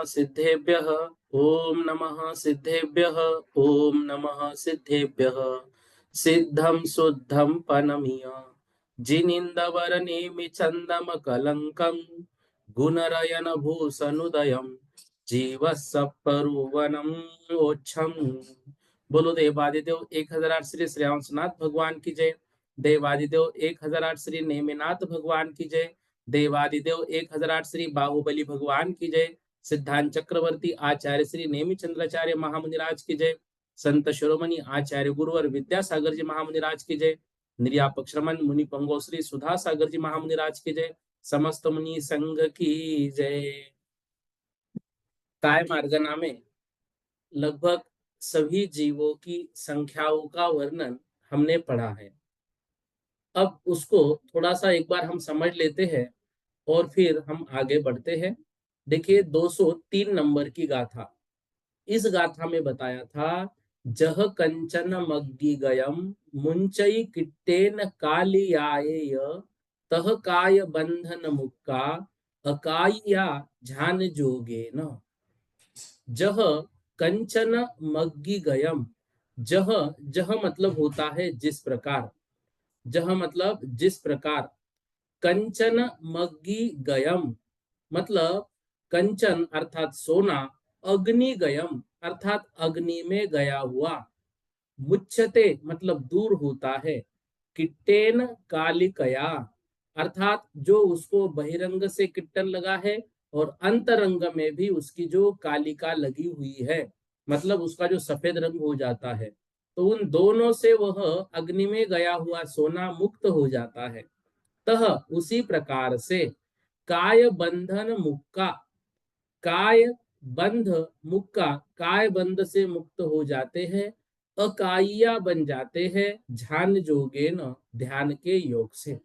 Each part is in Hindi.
सिद्धेभ्यः ओम नमः सिद्धेभ्यः ओम नमः सिद्धेभ्यः सिद्धं शुद्धं पनमीय जिनिंदवरनेमि चंदम कलंकं गुणरयन भूषणुदयं जीवसप्परुवनम ओच्छम। बोलो देवादिदेव 1008 श्री श्रेयांसनाथ भगवान की जय। देवादिदेव 1008 श्री नेमिनाथ भगवान की जय। देवादिदेव 1008 श्री बाहुबली भगवान की जय। सिद्धांत चक्रवर्ती आचार्य श्री नेमिचंद्राचार्य महामुनिराज की जय। संत शिरोमणि आचार्य गुरुवर विद्यासागर जी महामुनिराज की जय। निर्यापक श्रमण मुनि पंगो श्री सुधा सागर जी महामुनिराज की जय। समस्त मुनि संघ की जय। काय मार्गना में लगभग सभी जीवों की संख्याओं का वर्णन हमने पढ़ा है। अब उसको थोड़ा सा एक बार हम समझ लेते हैं और फिर हम आगे बढ़ते हैं। देखिए 203 नंबर की गाथा। इस गाथा में बताया था, जह कंचन मग्गी गयम मुंचई किट्टेन कालियाय तह काय बंधन मुक्का अकाइया झान जोगे न। जह कंचन मग्गी गयम। जह जह मतलब होता है जिस प्रकार। जह मतलब जिस प्रकार। कंचन मग्गी गयम मतलब कंचन अर्थात सोना, अग्नि गयम अर्थात अग्नि में गया हुआ, मुच्छते मतलब दूर होता है, किट्टेन कालिकया अर्थात जो उसको बहिरंग से किट्टन लगा है और अंतरंग में भी उसकी जो कालिका लगी हुई है, मतलब उसका जो सफेद रंग हो जाता है, तो उन दोनों से वह अग्नि में गया हुआ सोना मुक्त हो जाता है। तह उसी प्रकार से काय बंधन मुक्का, काय बंध मुक्का काय बंध से मुक्त हो जाते हैं, अकाइया बन जाते हैं ध्यान जोगे न ध्यान के योग से।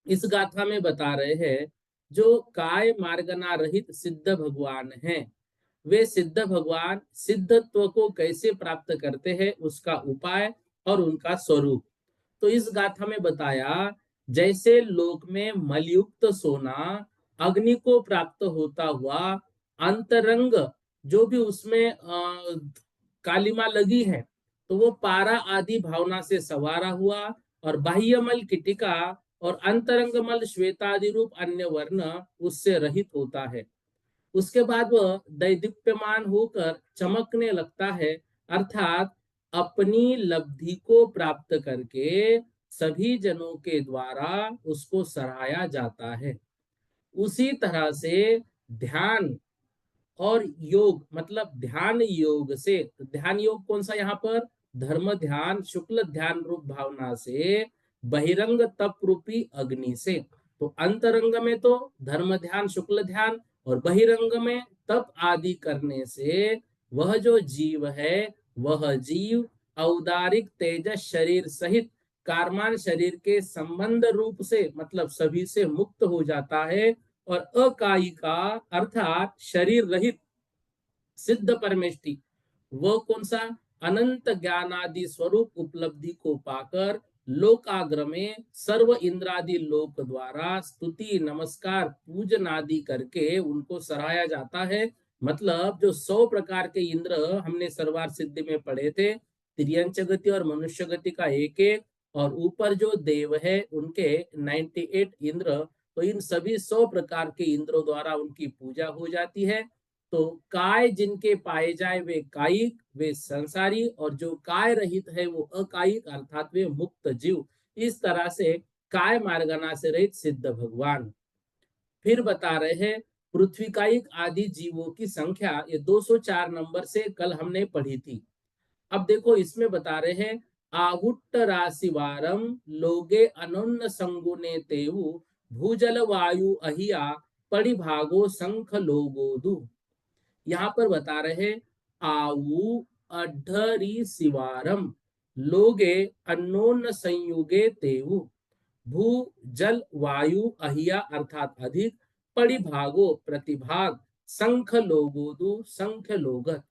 इस गाथा में बता रहे हैं, जो काय मार्गना रहित सिद्ध भगवान हैं, वे सिद्ध भगवान सिद्धत्व को कैसे प्राप्त करते हैं, उसका उपाय और उनका स्वरूप। तो इस गाथा में बताया, जैसे लोक में मलयुक्त सोना अग्नि को प्राप्त होता हुआ अंतरंग जो भी उसमें कालिमा लगी है, तो वो पारा आदि भावना से सवारा हुआ और बाह्यमल किटिका और अंतरंगमल श्वेतादि रूप अन्य वर्ण उससे रहित होता है। उसके बाद वह दैदीप्यमान होकर चमकने लगता है, अर्थात अपनी लब्धि को प्राप्त करके सभी जनों के द्वारा उसको सराहा जाता है। उसी तरह से ध्यान और योग मतलब ध्यान योग से, ध्यान योग कौन सा यहाँ पर, धर्म ध्यान शुक्ल ध्यान रूप भावना से बहिरंग तप रूपी अग्नि से। तो अंतरंग में तो धर्म ध्यान शुक्ल ध्यान और बहिरंग में तप आदि करने से वह जो जीव है, वह जीव औदारिक तेजस शरीर सहित कारमान शरीर के संबंध रूप से मतलब सभी से मुक्त हो जाता है और अकायिका अर्थात शरीर रहित सिद्ध परमेष्टि, वो कौन सा, अनंत ज्ञानादि स्वरूप उपलब्धि को पाकर लोकाग्र में सर्व इंद्रादि लोक द्वारा स्तुति नमस्कार पूजन आदि करके उनको सराहा जाता है। मतलब जो 100 प्रकार के इंद्र हमने सर्वार सिद्धि में पढ़े थे, तिर्यंच गति और मनुष्य गति का एक एक, और ऊपर जो देव है उनके 98 इंद्र, तो इन सभी 100 प्रकार के इंद्रों द्वारा उनकी पूजा हो जाती है। तो काय जिनके पाए जाए वे कायिक, वे संसारी, और जो काय रहित है वो अकायिक अर्थात वे मुक्त जीव। इस तरह से काय मार्गना से रहित सिद्ध भगवान। फिर बता रहे हैं पृथ्वी कायिक आदि जीवों की संख्या, ये 204 नंबर से कल हमने पढ़ी थी। अब देखो इसमें बता रहे हैं, आहुट्ट राशिवारम लोगे अनोन्न संगुने तेवु भूजल वायु अहिया परिभागो संख लोगो दु। यहाँ पर बता रहे आऊ अड्ढरी शिवारम लोगे अन्योन्य संयुगे तेऊ। भू जल वायु अहिया अर्थात अधिक, परिभागो प्रतिभाग, संख्य लोगोदु संख्य लोगत।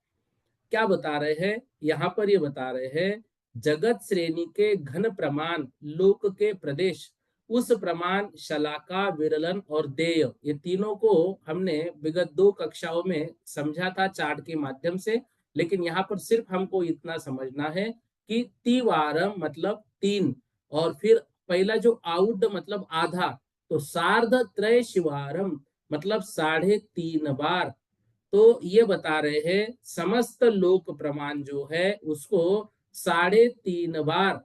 क्या बता रहे हैं यहाँ पर? ये बता रहे हैं जगत श्रेणी के घन प्रमाण लोक के प्रदेश, उस प्रमाण शलाका विरलन और देय, ये तीनों को हमने विगत 2 कक्षाओं में समझा था चार्ट के माध्यम से। लेकिन यहाँ पर सिर्फ हमको इतना समझना है कि तिवारम मतलब 3, और फिर पहला जो आउड मतलब आधा, तो सार्ध त्रय शिवारम मतलब 3.5 बार। तो ये बता रहे हैं समस्त लोक प्रमाण जो है उसको 3.5 बार,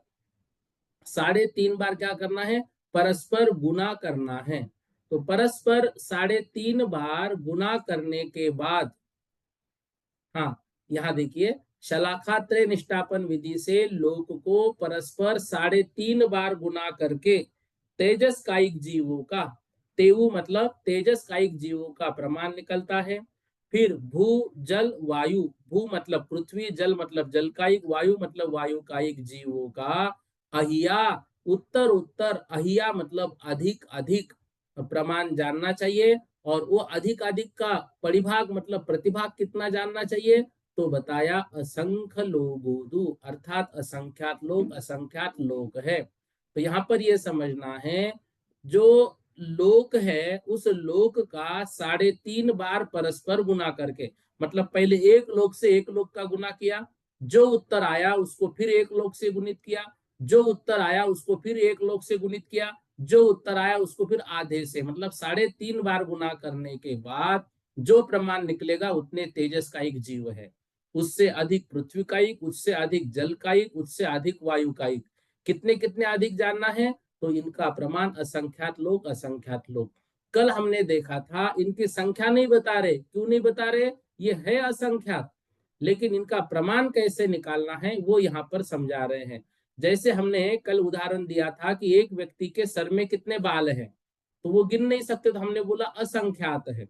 3.5 बार क्या करना है? परस्पर गुना करना है। तो परस्पर 3.5 बार गुना करने के बाद, हाँ यहाँ देखिए, शलाकात्रय निष्ठापन विधि से लोक को परस्पर 3.5 बार गुना करके तेजस कायिक जीवों का, तेऊ मतलब तेजस कायिक जीवों का प्रमाण निकलता है। फिर भू जल वायु, भू मतलब पृथ्वी, जल मतलब जल कायिक, वायु मतलब वायु कायिक जीवों का अहिया उत्तर उत्तर, अहिया मतलब अधिक अधिक प्रमाण जानना चाहिए। और वो अधिक अधिक का परिभाग मतलब प्रतिभाग कितना जानना चाहिए? तो बताया असंख्य लोगोदु अर्थात असंख्यात लोग, असंख्यात लोग है। तो यहाँ पर ये समझना है जो लोक है उस लोक का 3.5 बार परस्पर गुना करके, मतलब पहले एक लोक से एक लोक का गुना किया, जो उत्तर आया उसको फिर एक लोक से गुणित किया, जो उत्तर आया उसको फिर एक लोक से गुणित किया, जो उत्तर आया उसको फिर आधे से, मतलब 3.5 बार गुना करने के बाद जो प्रमाण निकलेगा उतने तेजस का एक जीव है। उससे अधिक पृथ्वी का एक, उससे अधिक जल का एक, उससे अधिक वायु का एक। कितने कितने अधिक जानना है? तो इनका प्रमाण असंख्यात लोग, असंख्यात लोग। कल हमने देखा था इनकी संख्या नहीं बता रहे, क्यों नहीं बता रहे? ये है असंख्यात, लेकिन इनका प्रमाण कैसे निकालना है वो यहाँ पर समझा रहे हैं। जैसे हमने कल उदाहरण दिया था कि एक व्यक्ति के सर में कितने बाल हैं, तो वो गिन नहीं सकते, तो हमने बोला असंख्यात है।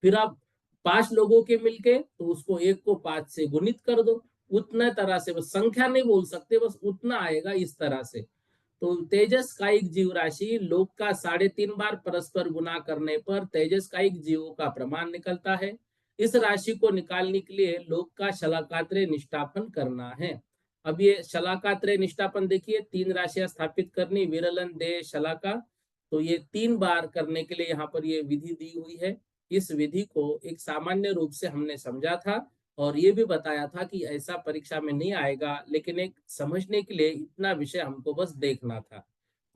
फिर आप 5 लोगों के मिलके तो उसको एक को 5 से गुणित कर दो, उतना तरह से, बस संख्या नहीं बोल सकते, बस उतना आएगा इस तरह से। तो तेजस कायिक जीव राशि लोक का 3.5 बार परस्पर गुना करने पर तेजस कायिक जीवों का प्रमाण निकलता है। इस राशि को निकालने के लिए लोक का शलाकात्रय निष्ठापन करना है। अब ये शलाकात्रय निष्ठापन देखिए, 3 राशियां स्थापित करनी, विरलन दे शलाका। तो ये 3 बार करने के लिए यहाँ पर ये विधि दी हुई है। इस विधि को एक सामान्य रूप से हमने समझा था और ये भी बताया था कि ऐसा परीक्षा में नहीं आएगा, लेकिन एक समझने के लिए इतना विषय हमको बस देखना था।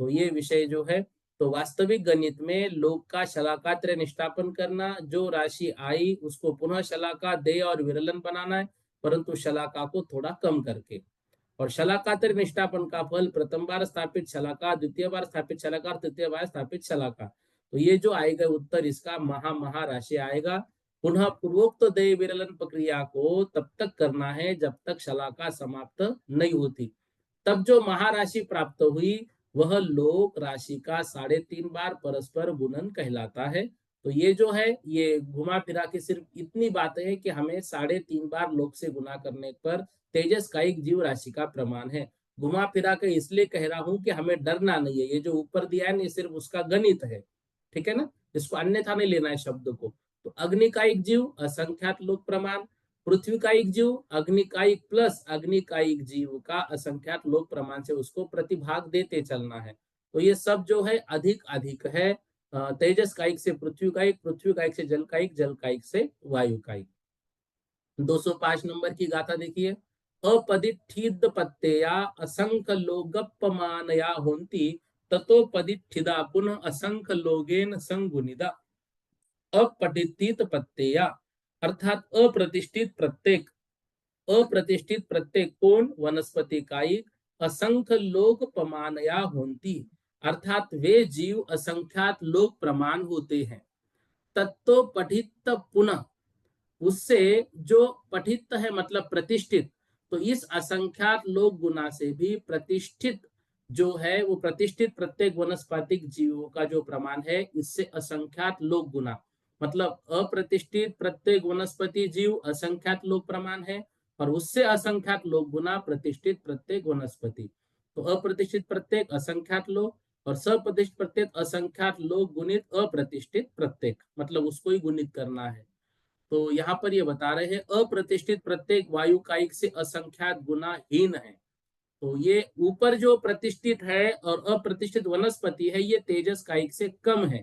तो ये विषय जो है, तो वास्तविक गणित में लोक का शलाका त्रय निष्ठापन करना, जो राशि आई उसको पुनः शलाका देय और विरलन बनाना है, परंतु शलाका को थोड़ा कम करके। और शलाका त्रय निष्ठापन का फल प्रथम बार स्थापित शलाका, द्वितीय बार स्थापित शलाका, तृतीय बार स्थापित शलाका। तो ये जो आएगा उत्तर इसका महा राशि आएगा। पुनः पूर्वोक्त देय विरलन प्रक्रिया को तब तक करना है जब तक शलाका समाप्त नहीं होती। तब जो महाराशि प्राप्त हुई वह लोक राशि का 3.5 बार परस्पर गुणन कहलाता है। तो ये जो है ये घुमा फिरा के सिर्फ इतनी बातें हैं कि हमें 3.5 बार लोक से गुना करने पर तेजस का एक जीव राशि का प्रमाण है। घुमा फिरा के इसलिए कह रहा हूं कि हमें डरना नहीं है, ये जो ऊपर दिया है ना ये सिर्फ उसका गणित है, ठीक है ना, इसको अन्यथा नहीं लेना है शब्द को। तो अग्नि का एक जीव असंख्यात लोक प्रमाण, पृथ्वी का एक जीव अग्नि का एक प्लस अग्नि का एक जीव का असंख्यात लोक प्रमाण से उसको प्रतिभाग देते चलना है। तो ये सब जो है अधिक अधिक है। तेजस का एक से पृथ्वी का एक, पृथ्वी का एक से जल का एक, जल का एक से वायु का एक। 205 नंबर की गाथा देखिए। अपदिठिद पत्तेया असंख्य लोगप्पमानया होंती, ततो पदिठिदा पुनः असंख्य लोगेन संगुनिदा। अपठित पत्तेया अर्थात अप्रतिष्ठित प्रत्येक, अप्रतिष्ठित प्रत्येक कोण वनस्पति कायिक असंख्य लोक प्रमाणया होती, अर्थात वे जीव असंख्यात लोक प्रमाण होते हैं। तत्तो पठित पुनः, उससे जो पठित है मतलब प्रतिष्ठित, तो इस असंख्यात लोक गुना से भी प्रतिष्ठित जो है वो प्रतिष्ठित प्रत्येक वनस्पतिक जीवों का जो प्रमाण है इससे असंख्यात लोक गुना, मतलब अप्रतिष्ठित प्रत्येक वनस्पति जीव असंख्यात लोक प्रमाण है और उससे असंख्यात लोक गुना प्रतिष्ठित प्रत्येक वनस्पति। तो अप्रतिष्ठित प्रत्येक असंख्यात लोक और सप्रतिष्ठित प्रत्येक असंख्यात लोक गुणित अप्रतिष्ठित प्रत्येक, मतलब उसको ही गुणित करना है। तो यहाँ पर ये बता रहे हैं अप्रतिष्ठित प्रत्येक वायु कायिक से असंख्यात गुना हीन है। तो ये ऊपर जो प्रतिष्ठित है और अप्रतिष्ठित वनस्पति है ये तेजस कायिक से कम है।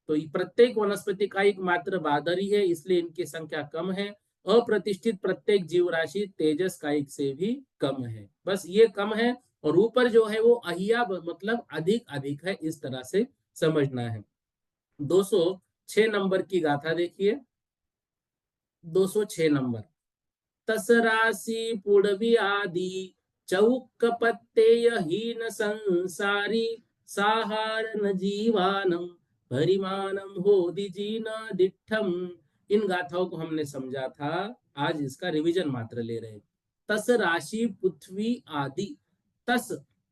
तो प्रत्येक वनस्पति का एक मात्र बादरी है, इसलिए इनकी संख्या कम है। अप्रतिष्ठित प्रत्येक जीव राशि तेजस कायिक से भी कम है, बस ये कम है। और ऊपर जो है वो अहिया मतलब अधिक अधिक है, इस तरह से समझना है। 206 नंबर की गाथा देखिए। 206 नंबर। तस राशि पुड़वी आदि चौक पत्तेय हीन संसारी साहार न जीवानम परिमाणम हो दिजीन दिठम। इन गाथाओं को हमने समझा था, आज इसका रिवीजन मात्र ले रहे। तस राशि पृथ्वी आदि, तस,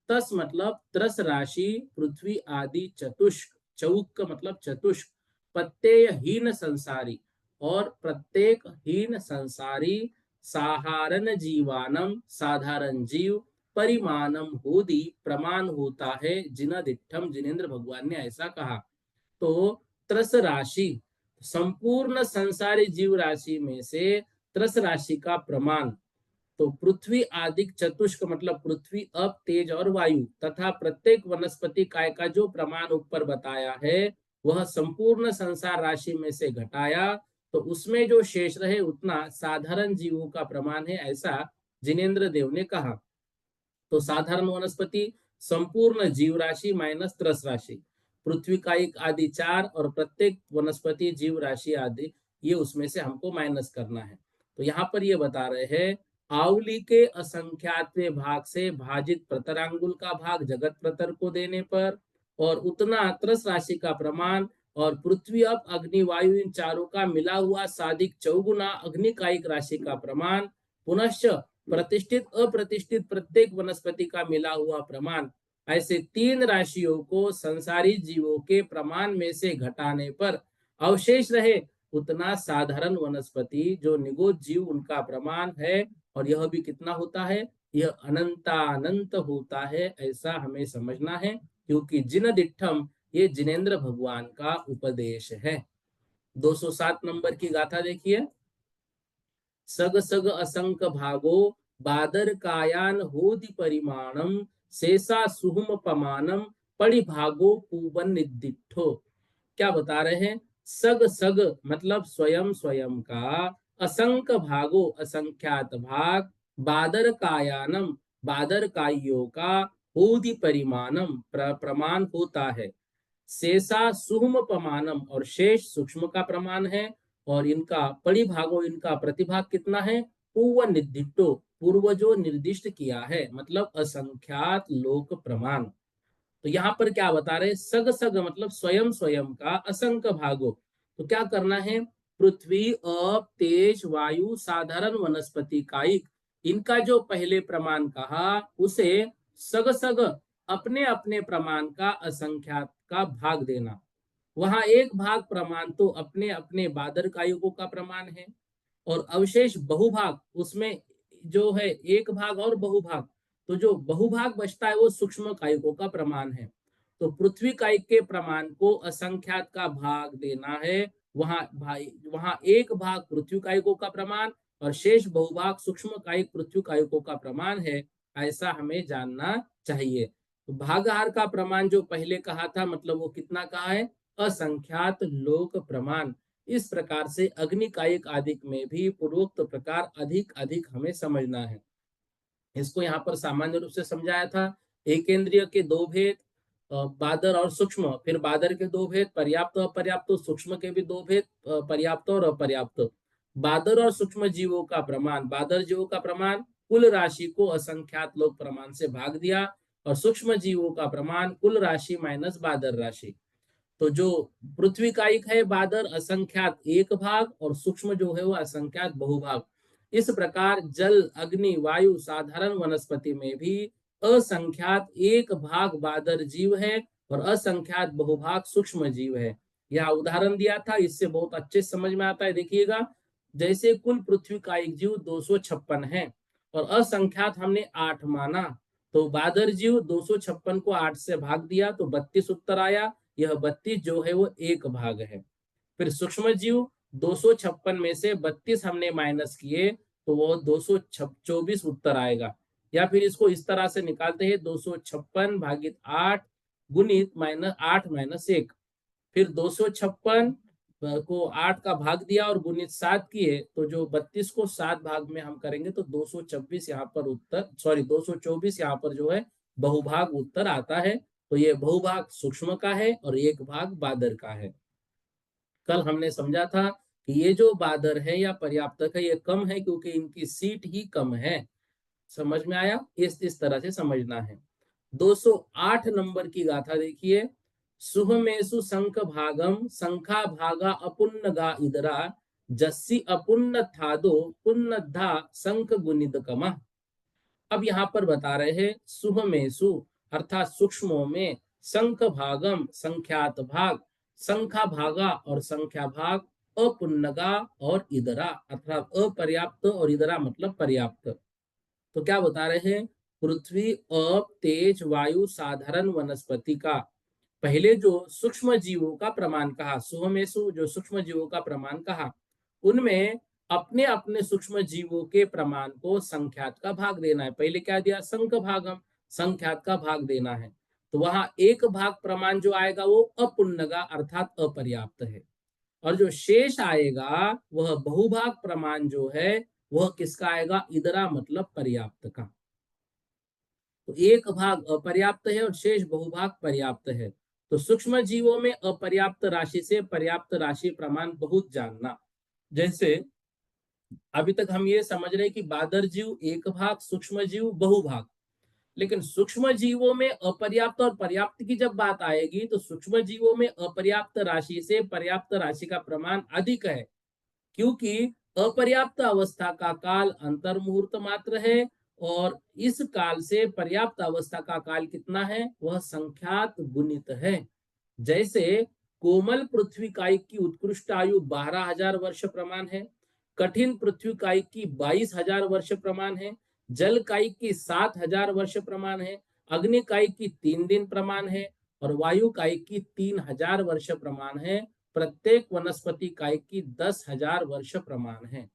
तस मतलब त्रस राशि, पृथ्वी आदि चतुष्क, चौक का मतलब चतुष्क, पत्तेय हीन संसारी और प्रत्येक हीन संसारी, साधारण जीवानम साधारण जीव, परिमाणम होदी प्रमाण होता है, जिनदिठम जिनेन्द्र भगवान ने ऐसा कहा। तो त्रस राशि, संपूर्ण संसारी जीव राशि में से त्रस राशि का प्रमाण, तो पृथ्वी आदि चतुष्क मतलब पृथ्वी अप तेज और वायु तथा प्रत्येक वनस्पति काय का जो प्रमाण ऊपर बताया है वह संपूर्ण संसार राशि में से घटाया तो उसमें जो शेष रहे उतना साधारण जीवों का प्रमाण है, ऐसा जिनेन्द्र देव ने कहा। तो साधारण वनस्पति संपूर्ण जीव राशि माइनस त्रस राशि, पृथ्वी का एक आदि 4 और प्रत्येक वनस्पति जीव राशि आदि, ये उसमें से हमको माइनस करना है। तो यहाँ पर ये बता रहे हैं आवली के असंख्यातवें भाग से भाजित प्रतरांगुल का भाग जगत प्रतर को देने पर और उतना त्रस राशि का प्रमाण और पृथ्वी अप अग्नि वायु इन चारों का मिला हुआ साधिक चौगुना अग्निकायिक राशि का प्रमाण, पुनश्च प्रतिष्ठित अप्रतिष्ठित प्रत्येक वनस्पति का मिला हुआ प्रमाण, ऐसे 3 राशियों को संसारी जीवों के प्रमाण में से घटाने पर अवशेष रहे उतना साधारण वनस्पति जो निगोद जीव उनका प्रमाण है। और यह भी कितना होता है, यह अनंतानंत होता है, ऐसा हमें समझना है, क्योंकि जिन दिठम ये जिनेन्द्र भगवान का उपदेश है। 207 नंबर की गाथा देखिए। सग सग असंक भागो बादर कायान होदि परिमाणम शेषा सुहुम पमानम पड़ी भागो पूवन निदिठो। क्या बता रहे हैं, सग सग मतलब स्वयं स्वयं का, असंक भागो असंख्यात भाग, बादर कायानम बादर काइयों का, होदि परिमाणम प्रमाण होता है, शेषा सुहुम प्रमाणम और शेष सूक्ष्म का प्रमाण है, और इनका परिभागो इनका प्रतिभाग कितना है, पूर्व निर्दिष्टो पूर्व जो निर्दिष्ट किया है, मतलब असंख्यात लोक प्रमाण। तो यहाँ पर क्या बता रहे, सग सग मतलब स्वयं स्वयं का, असंख्य भागो तो क्या करना है, पृथ्वी अप तेज वायु साधारण वनस्पति कायिक इनका जो पहले प्रमाण कहा उसे सग सग अपने अपने प्रमाण का असंख्यात का भाग देना। वहां एक भाग प्रमाण तो अपने अपने बादर कायुगों का प्रमाण है और अवशेष बहुभाग, उसमें जो है एक भाग और बहुभाग, तो जो बहुभाग बचता है वो सूक्ष्म कायिकों का प्रमाण है। तो पृथ्वी कायिक के प्रमाण को असंख्यात का भाग देना है, वहां एक भाग पृथ्वी कायिकों का प्रमाण और शेष बहुभाग सूक्ष्म कायिक पृथ्वी कायिकों का प्रमाण है, ऐसा हमें जानना चाहिए। तो भागहार का प्रमाण जो पहले कहा था मतलब वो कितना कहा है, असंख्यात लोक प्रमाण। इस प्रकार से अग्निकायिक आदि में भी पूर्वोक्त प्रकार अधिक अधिक हमें समझना है। इसको यहाँ पर सामान्य रूप से समझाया था, एक केंद्रीय के दो भेद, बादर और सूक्ष्म, फिर बादर के दो भेद पर्याप्त अपर्याप्त, सूक्ष्म के भी दो भेद पर्याप्त और अपर्याप्त। बादर और सूक्ष्म जीवों का प्रमाण, बादर जीवों का प्रमाण कुल राशि को असंख्यात लोक प्रमाण से भाग दिया और सूक्ष्म जीवों का प्रमाण कुल राशि माइनस बादर राशि। तो जो पृथ्वी का एक है बादर असंख्यात एक भाग और सूक्ष्म जो है वो असंख्यात बहुभाग। इस प्रकार जल अग्नि वायु साधारण वनस्पति में भी असंख्यात एक भाग बादर जीव है और असंख्यात बहुभाग सूक्ष्म जीव है। यह उदाहरण दिया था, इससे बहुत अच्छे समझ में आता है। देखिएगा, जैसे कुल पृथ्वी का एक जीव 256 है और असंख्यात हमने 8 माना, तो बादर जीव 256 को 8 से भाग दिया तो 32 उत्तर आया। यह 32 जो है वो एक भाग है। फिर सूक्ष्म जीव 256 में से 32 हमने माइनस किए तो वो 224 उत्तर आएगा। या फिर इसको इस तरह से निकालते हैं, 256 भागित 8 गुणित माइनस 8 माइनस 1। फिर 256 को 8 का भाग दिया और गुणित 7 किए तो जो 32 को 7 भाग में हम करेंगे तो 226 यहाँ पर उत्तर, सॉरी 224 यहाँ पर जो है बहुभाग उत्तर आता है। तो ये बहुभाग सूक्ष्म का है और एक भाग बादर का है। कल हमने समझा था कि ये जो बादर है या पर्याप्तक है ये कम है क्योंकि इनकी सीट ही कम है। समझ में आया? इस तरह से समझना है। 208 नंबर की गाथा देखिए। सुहमेसु शंख भागम शंखा भागा अपुन्न गा इदरा जस्सी अपुन्न थादो पुन्नधा शंख गुनिद कमा। अब यहाँ पर बता रहे हैं सुहमेसु अर्थात सूक्ष्मों में, शंख भागम संख्यात भाग, संख्या भागा और संख्या भाग, अपुन्नगा और इदरा अर्थात अपर्याप्त और इदरा मतलब पर्याप्त। तो क्या बता रहे हैं? पृथ्वी, अप, तेज, वायु, साधारण वनस्पति का पहले जो सूक्ष्म जीवों का प्रमाण कहा, सुहमेसु जो सूक्ष्म जीवों का प्रमाण कहा, उनमें अपने अपने सूक्ष्म जीवों के प्रमाण को संख्यात का भाग देना है। पहले क्या दिया? संख्य भागम, संख्यात का भाग देना है। तो वहां एक भाग प्रमाण जो आएगा वो अपुन्नगा अर्थात अपर्याप्त है, और जो शेष आएगा वह बहुभाग प्रमाण जो है वह किसका आएगा? इदरा मतलब पर्याप्त का। तो एक भाग अपर्याप्त है और शेष बहुभाग पर्याप्त है। तो सूक्ष्म जीवों में अपर्याप्त राशि से पर्याप्त राशि प्रमाण बहुत जानना। जैसे अभी तक हम ये समझ रहे हैं कि बादर जीव एक भाग, सूक्ष्म जीव बहुभाग, लेकिन सूक्ष्म जीवों में अपर्याप्त और पर्याप्त की जब बात आएगी तो सूक्ष्म जीवों में अपर्याप्त राशि से पर्याप्त राशि का प्रमाण अधिक है, क्योंकि अपर्याप्त अवस्था का काल अंतर मुहूर्त मात्र है और इस काल से पर्याप्त अवस्था का काल कितना है? वह संख्यात गुणित है। जैसे कोमल पृथ्वी कायिक की उत्कृष्ट आयु 12,000 वर्ष प्रमाण है, कठिन पृथ्वी कायिक की 22,000 वर्ष प्रमाण है, जल कायिक की 7,000 वर्ष प्रमाण है, अग्नि कायिक की 3 दिन प्रमाण है और वायु कायिक की 3,000 वर्ष प्रमाण है। प्रत्येक वनस्पति कायिक की 10,000 वर्ष प्रमाण है।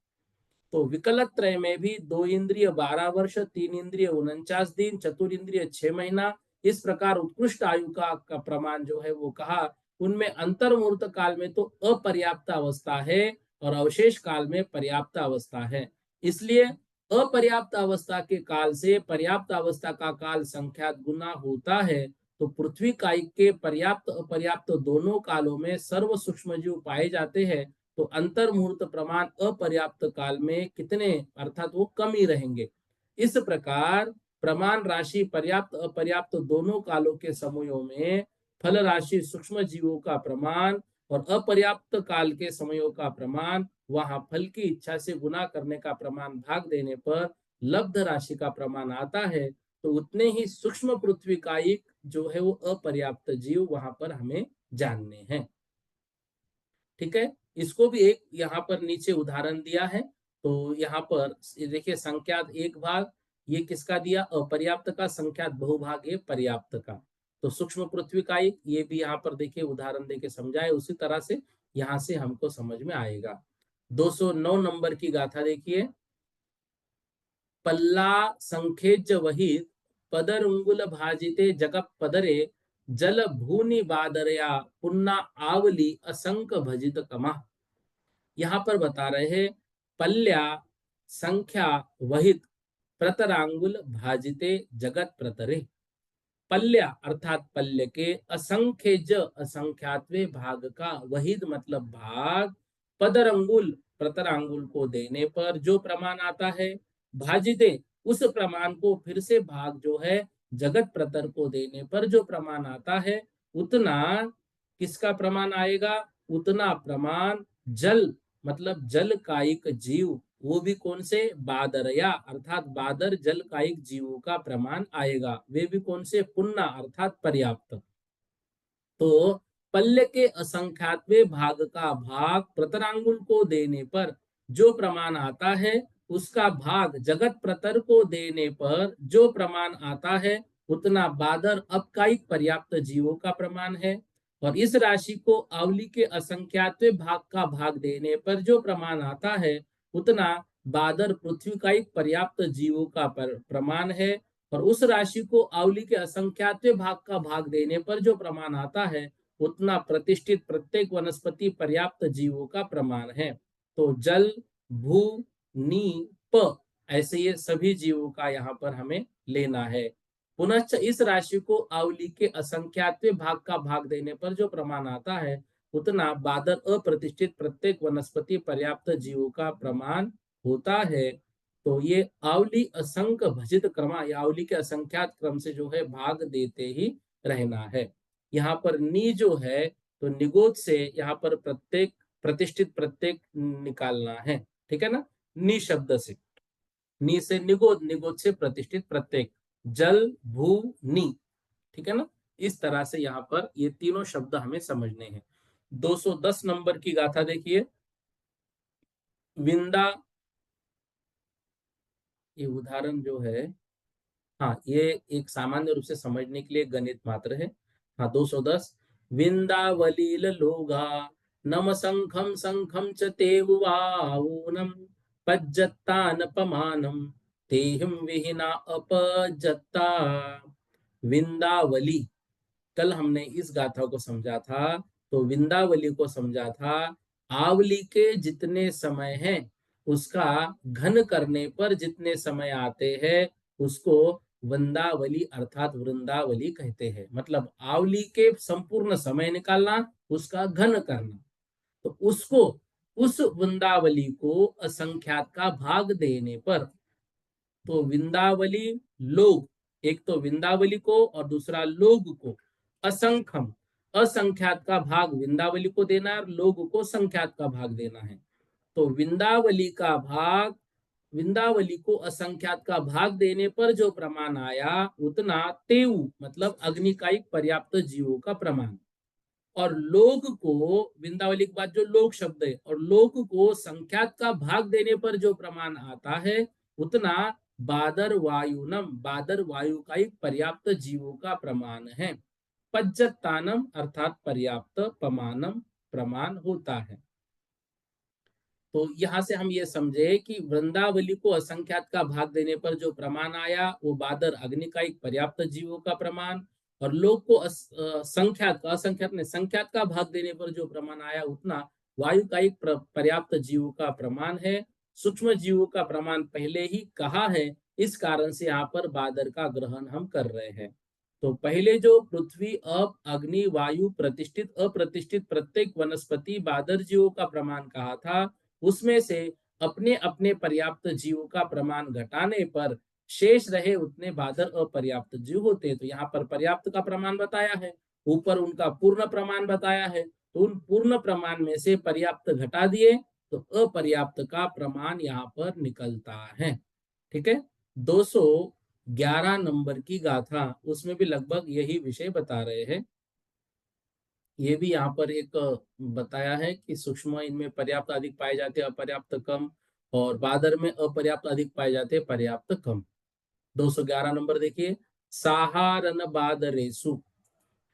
तो विकलक त्रय में भी 2 इंद्रिय 12 वर्ष, 3 इंद्रिय 49 दिन, चतुर इंद्रिय 6 महीना, इस प्रकार उत्कृष्ट आयु का प्रमाण जो है वो कहा। उनमें अंतर मुहूर्त काल में तो अपर्याप्त अवस्था है और अवशेष काल में पर्याप्त अवस्था है। इसलिए अपर्याप्त अवस्था के काल से पर्याप्त अवस्था का काल संख्यात गुना होता है। तो पृथ्वी कायिक के पर्याप्त अपर्याप्त दोनों कालों में सर्व सूक्ष्मजीव पाए जाते हैं। तो अंतर मुहूर्त प्रमाण अपर्याप्त काल में कितने, अर्थात वो कम ही रहेंगे। इस प्रकार प्रमाण राशि पर्याप्त अपर्याप्त दोनों कालों के समयों में फल राशि सूक्ष्म जीवों का प्रमाण और अपर्याप्त काल के समयों का प्रमाण, वहां फल की इच्छा से गुना करने का प्रमाण भाग देने पर लब्ध राशि का प्रमाण आता है। तो उतने ही सूक्ष्म पृथ्वी कायिक जो है वो अपर्याप्त जीव वहां पर हमें जानने हैं। ठीक है, इसको भी एक यहाँ पर नीचे उदाहरण दिया है। तो यहाँ पर देखिए, संख्यात एक भाग ये किसका दिया? अपर्याप्त का। संख्यात बहुभाग ये पर्याप्त का। तो सूक्ष्म पृथ्वी का ये भी यहाँ पर देखिए उदाहरण देके समझाए, उसी तरह से यहाँ से हमको समझ में आएगा। 209 नंबर की गाथा देखिए। पल्ला संखेज वहित पदर उंगुल भाजिते जगप पदरे जल भूनि बादरया पुन्ना आवली असंक भजित कमा। यहाँ पर बता रहे हैं पल्ल्या संख्या वहित प्रतरांगुल भाजिते जगत प्रतरे। पल्ल्या अर्थात पल्य के, असंख्य ज असंख्यातवे भाग का, वहिद मतलब भाग, पदरंगुल प्रतरांगुल को देने पर जो प्रमाण आता है, भाजिते उस प्रमाण को फिर से भाग जो है जगत प्रतर को देने पर जो प्रमाण आता है, उतना किसका प्रमाण आएगा? उतना प्रमाण जल मतलब जल कायिक जीव वो भी कौन से, बादरया अर्थात बादर जल कायिक जीवों का प्रमाण आएगा, वे भी कौन से, पुन्ना अर्थात पर्याप्त। तो पल्ले के असंख्यातवें भाग का भाग प्रतरांगुल को देने पर जो प्रमाण आता है, उसका भाग जगत प्रतर को देने पर जो प्रमाण आता है, उतना बादर अपकायिक पर्याप्त जीवों का प्रमाण है। और इस राशि को आवली के असंख्यातवें भाग का भाग देने पर जो प्रमाण आता है, उतना बादर पृथ्वी का एक पर्याप्त जीवों का प्रमाण है। और उस राशि को आवली के असंख्यातवें भाग का भाग देने पर जो प्रमाण आता है, उतना प्रतिष्ठित प्रत्येक वनस्पति पर्याप्त जीवों का प्रमाण है। तो जल, भू, नी, प, ऐसे ये सभी जीवों का यहाँ पर हमें लेना है। पुनश्च इस राशि को आवली के असंख्यातवें भाग का भाग देने पर जो प्रमाण आता है, उतना बादर अप्रतिष्ठित प्रत्येक वनस्पति पर्याप्त जीवों का प्रमाण होता है। तो ये आवली असंख्य भजित क्रमा या आवली के असंख्यात क्रम से जो है भाग देते ही रहना है। यहाँ पर नी जो है, तो निगोद से यहाँ पर प्रत्येक प्रतिष्ठित प्रत्येक निकालना है, ठीक है ना, नी शब्द से, नी से निगोद, निगोद से प्रतिष्ठित प्रत्येक, जल, भू, नी, ठीक है ना। इस तरह से यहाँ पर ये तीनों शब्द हमें समझने हैं। 210 नंबर की गाथा देखिए, विंदा, ये उदाहरण जो है, हाँ ये एक सामान्य रूप से समझने के लिए गणित मात्र है। हाँ 210, विंदावलील लोगा नम संखम संखम च तेवाऊनम पज्जत्तान पमानम तेहिम विहिना अपजत्ता। विंदावली, कल हमने इस गाथा को समझा था, तो विंदावली को समझा था आवली के जितने समय हैं, उसका घन करने पर जितने समय आते हैं, उसको वृंदावली अर्थात वृंदावली कहते हैं। मतलब आवली के संपूर्ण समय निकालना, उसका घन करना, तो उसको, उस वृंदावली को असंख्यात का भाग देने पर, तो विंदावली लोग, एक तो विंदावली को और दूसरा लोग को, असंख्यम असंख्यात का भाग विंदावली को देना है और लोग को संख्यात का भाग देना है। तो विंदावली का भाग, विंदावली को असंख्यात का भाग देने पर जो प्रमाण आया, उतना तेऊ मतलब अग्नि का एक पर्याप्त जीवों का प्रमाण। और लोग को, विंदावली के बाद जो लोग शब्द है, और लोग को संख्यात का भाग देने पर जो प्रमाण आता है, उतना बादर वायुनम, बादर वायु का एक पर्याप्त जीवों का प्रमाण है। पज्जतानम अर्थात पर्याप्त पमानम प्रमाण होता है। तो यहां से हम ये समझे कि वृंदावली को असंख्यात का भाग देने पर जो प्रमाण आया, वो बादर अग्नि का एक पर्याप्त जीवों का प्रमाण, और लोग को संख्यात का, असंख्यात ने संख्यात का भाग देने पर जो प्रमाण आया, उतना वायु का एक पर्याप्त जीवों का प्रमाण है। सूक्ष्म जीवों का प्रमाण पहले ही कहा है, इस कारण से यहाँ पर बादर का ग्रहण हम कर रहे हैं। तो पहले जो पृथ्वी, अप, अग्नि, वायु, प्रतिष्ठित अप्रतिष्ठित प्रत्येक वनस्पति बादर जीवों का प्रमाण कहा था, उसमें से अपने अपने पर्याप्त जीवों का प्रमाण घटाने पर शेष रहे उतने बादर अपर्याप्त जीव होते। तो यहाँ पर पर्याप्त का प्रमाण बताया है, ऊपर उनका पूर्ण प्रमाण बताया है, तो उन पूर्ण प्रमाण में से पर्याप्त घटा दिए, तो अपर्याप्त का प्रमाण यहाँ पर निकलता है। ठीक है, 211 नंबर की गाथा, उसमें भी लगभग यही विषय बता रहे हैं। ये भी यहाँ पर एक बताया है कि सूक्ष्म इनमें पर्याप्त अधिक पाए जाते हैं, अपर्याप्त कम, और बादर में अपर्याप्त अधिक पाए जाते हैं, पर्याप्त कम। 211 नंबर देखिए, साहारन बादरेसु,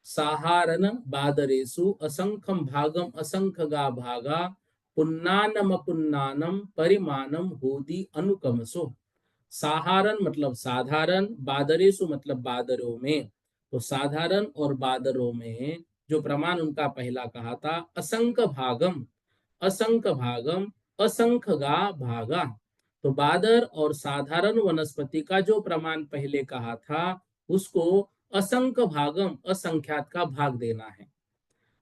साहारन बादरेसु असंख्यम भागम असंख्य गा भागा पुन्नानम पुन्नानम परिमाणम होदी अनुकमसो। साहारन मतलब साधारण, बादरेसु मतलब बादरों में। तो साधारण और बादरों में जो प्रमाण उनका पहला कहा था, असंख्य भागम, असंख्य भागम असंख्य गा भागा। तो बादर और साधारण वनस्पति का जो प्रमाण पहले कहा था, उसको असंख्य भागम असंख्यात का भाग देना है।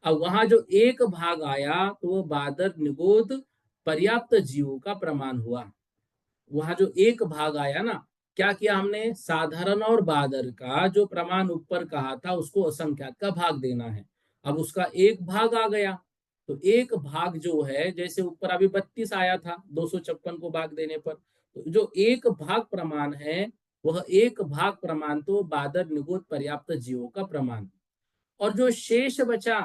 अब वहां जो एक भाग आया, तो वो बादर निगोद पर्याप्त जीवों का प्रमाण हुआ। वहां जो एक भाग आया ना, क्या किया हमने, साधारण और बादर का जो प्रमाण ऊपर कहा था, उसको असंख्यात का भाग देना है। अब उसका एक भाग आ गया, तो एक भाग जो है, जैसे ऊपर अभी 32 आया था 256 को भाग देने पर, तो जो एक भाग प्रमाण है, वह एक भाग प्रमाण तो बादर निगोद पर्याप्त जीवों का प्रमाण, और जो शेष बचा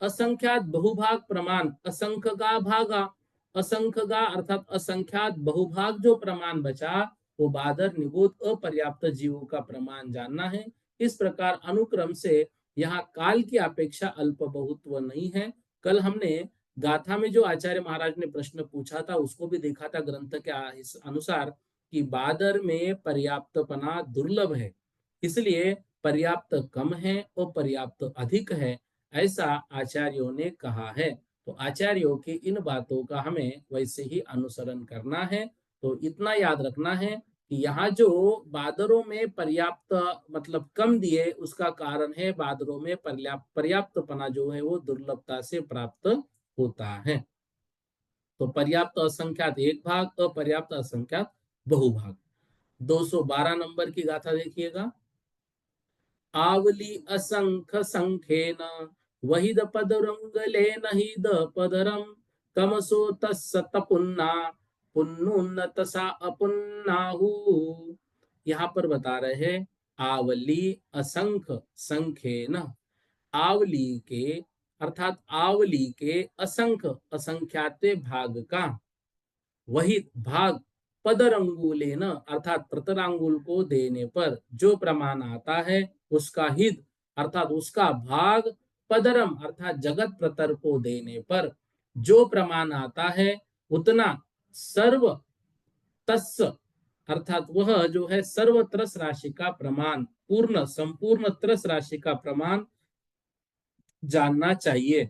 असंख्यात बहुभाग प्रमाण, असंख्य का भागा, असंख्य का अर्थात असंख्यात बहुभाग जो प्रमाण बचा, वो बादर निगोद अपर्याप्त जीवों का प्रमाण जानना है। इस प्रकार अनुक्रम से यहाँ काल की अपेक्षा अल्प बहुत्व नहीं है। कल हमने गाथा में जो आचार्य महाराज ने प्रश्न पूछा था उसको भी देखा था ग्रंथ के अनुसार कि बादर में पर्याप्तपना दुर्लभ है, इसलिए पर्याप्त कम है और पर्याप्त अधिक है, ऐसा आचार्यों ने कहा है। तो आचार्यों की इन बातों का हमें वैसे ही अनुसरण करना है। तो इतना याद रखना है कि यहाँ जो बादरों में पर्याप्त मतलब कम दिए, उसका कारण है बादरों में पर्याप्तपना जो है वो दुर्लभता से प्राप्त होता है। तो पर्याप्त असंख्यात एक भाग, अपर्याप्त असंख्यात बहुभाग। 212 नंबर की गाथा देखिएगा। आवली असंख्य संख्येन वहिद पदरंगले नहिद पदरम तमसो तत्सत पुन्ना पुन्नुन्नतसा अपुन्नाहु। यहाँ पर बता रहे हैं आवली असंख्य संख्येन, आवली के अर्थात आवली के असंख्य असंख्याते भाग का, वही भाग पदरंगुले न अर्थात प्रतरांगुल को देने पर जो प्रमाण आता है, उसका हित अर्थात उसका भाग, पदरम अर्थात जगत प्रतर को देने पर जो प्रमाण आता है, उतना सर्व तस् अर्थात वह जो है सर्व त्रस राशि का प्रमाण, पूर्ण संपूर्ण त्रस राशि का प्रमाण जानना चाहिए।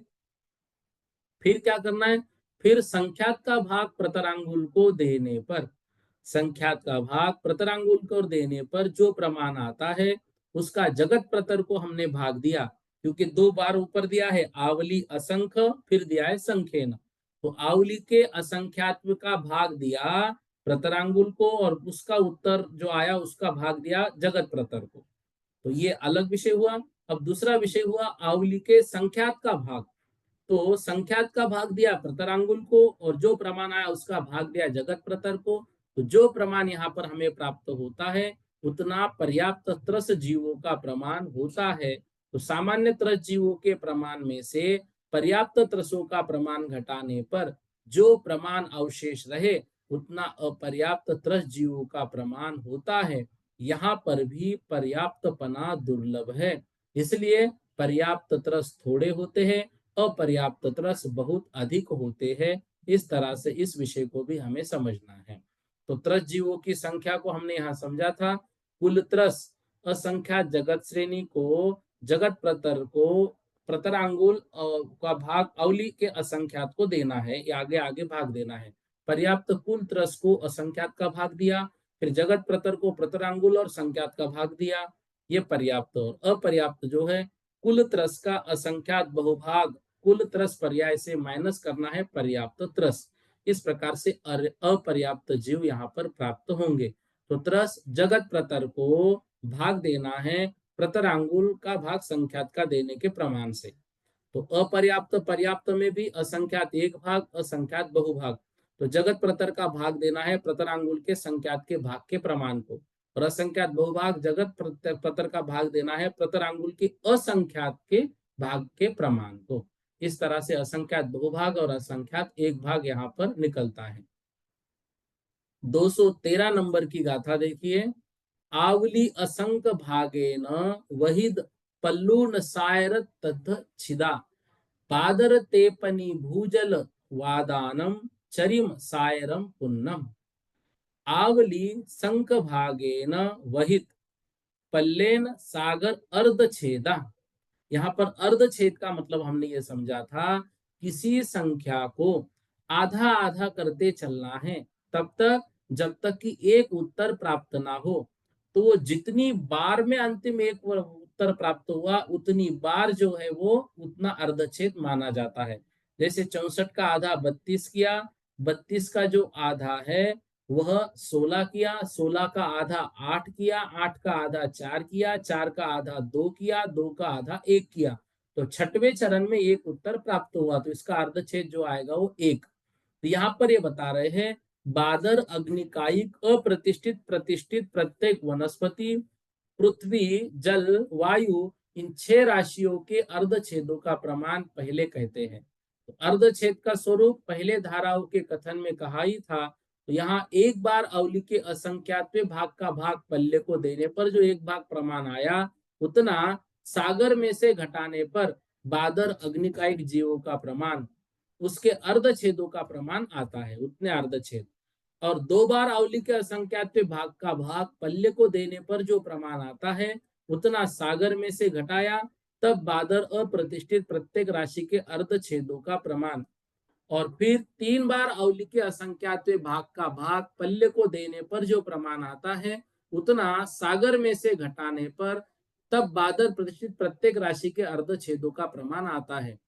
फिर क्या करना है, फिर संख्यात का भाग प्रतरांगुल को देने पर, संख्यात का भाग प्रतरांगुल को देने पर जो प्रमाण आता है, उसका जगत प्रतर को हमने भाग दिया, क्योंकि दो बार ऊपर दिया है आवली असंख्य, फिर दिया है संख्येन। तो आवली के असंख्यात्व का भाग दिया प्रतरांगुल को, और उसका उत्तर जो आया उसका भाग दिया जगत प्रतर को। तो ये अलग विषय हुआ। अब दूसरा विषय हुआ आवली के संख्यात का भाग। तो संख्यात का भाग दिया प्रतरांगुल को, और जो प्रमाण आया उसका भाग दिया जगत प्रतर को। तो जो प्रमाण यहाँ पर हमें प्राप्त होता है, उतना पर्याप्त त्रस जीवों का प्रमाण होता है। तो सामान्य त्रस जीवों के प्रमाण में से पर्याप्त त्रसों का प्रमाण घटाने पर जो प्रमाण अवशेष रहे, उतना अपर्याप्त त्रस जीवों का प्रमाण होता है। यहाँ पर भी पर्याप्तपना दुर्लभ है, इसलिए पर्याप्त त्रस थोड़े होते हैं, अपर्याप्त त्रस बहुत अधिक होते हैं। इस तरह से इस विषय को भी हमें समझना है। तो त्रस जीवों की संख्या को हमने यहाँ समझा था। कुल त्रस असंख्यात जगत श्रेणी को, जगत प्रतर को प्रतरांगुल का भाग अवली के असंख्यात को देना है, या आगे आगे भाग देना है। पर्याप्त कुल त्रस को असंख्यात का भाग दिया, फिर जगत प्रतर को प्रतरांगुल और संख्यात का भाग दिया, ये पर्याप्त। और अपर्याप्त जो है कुल त्रस का असंख्यात बहुभाग कुल त्रस पर्याय से माइनस करना है पर्याप्त त्रस। इस प्रकार से अपर्याप्त जीव यहाँ पर प्राप्त होंगे। तो त्रस जगत प्रतर को भाग देना है प्रतरांगुल का भाग संख्यात का देने के प्रमाण से। तो अपर्याप्त पर्याप्त में भी असंख्यात एक भाग, असंख्यात बहुभाग। तो जगत प्रतर का भाग देना है प्रतरांगुल के संख्यात के भाग के प्रमाण को, और असंख्यात बहुभाग जगत प्रतर का भाग देना है प्रतरांगुल के असंख्यात के भाग के प्रमाण को। इस तरह से असंख्यात बहुभाग और असंख्यात एक भाग यहाँ पर निकलता है। 213 नंबर की गाथा देखिए। आवली असंख्य भागे न वहिद पल्लून सायर तद्ध छिदा पादर तेपनी भूजल वादानम चरिम सायरम पुन्नम। आवली संक भागेन वहित पल्लेन सागर अर्ध छेदा। यहाँ पर अर्ध छेद का मतलब हमने ये समझा था, किसी संख्या को आधा आधा करते चलना है तब तक जब तक कि एक उत्तर प्राप्त ना हो। तो वो जितनी बार में अंतिम एक उत्तर प्राप्त हुआ, उतनी बार जो है वो उतना अर्धच्छेद माना जाता है। जैसे 64 का आधा 32 किया, 32 का जो आधा है वह 16 किया, 16 का आधा 8 किया, 8 का आधा 4 किया, 4 का आधा 2 किया, 2 का आधा 1 किया। तो छठवें चरण में एक उत्तर प्राप्त हुआ, तो इसका अर्धच्छेद जो आएगा वो एक। तो यहाँ पर ये बता रहे हैं बादर, अग्निकायिक, अप्रतिष्ठित, प्रतिष्ठित प्रत्येक वनस्पति, पृथ्वी, जल, वायु, इन 6 राशियों के अर्धछेदों का प्रमाण पहले कहते हैं। तो अर्धछेद का स्वरूप पहले धाराओं के कथन में कहा ही था। तो यहाँ एक बार अवली के असंख्यातवें भाग का भाग पल्ले को देने पर जो एक भाग प्रमाण आया, उतना सागर में से घटाने पर बादर, अग्निकायिक जीवों का प्रमाण, उसके अर्धछेदों का प्रमाण आता है, उतने अर्धछेद। और 2 बार अवली के असंख्यात भाग का भाग पल्ले को देने पर जो प्रमाण आता है, उतना सागर में से घटाया, तब बादर, अप्रतिष्ठित प्रत्येक राशि के अर्धछेदों का प्रमाण। और फिर 3 बार अवली के असंख्यात भाग का भाग पल्ले को देने पर जो प्रमाण आता है, उतना सागर में से घटाने पर तब बादर, प्रतिष्ठित प्रत्येक राशि के अर्धछेदों का प्रमाण आता है।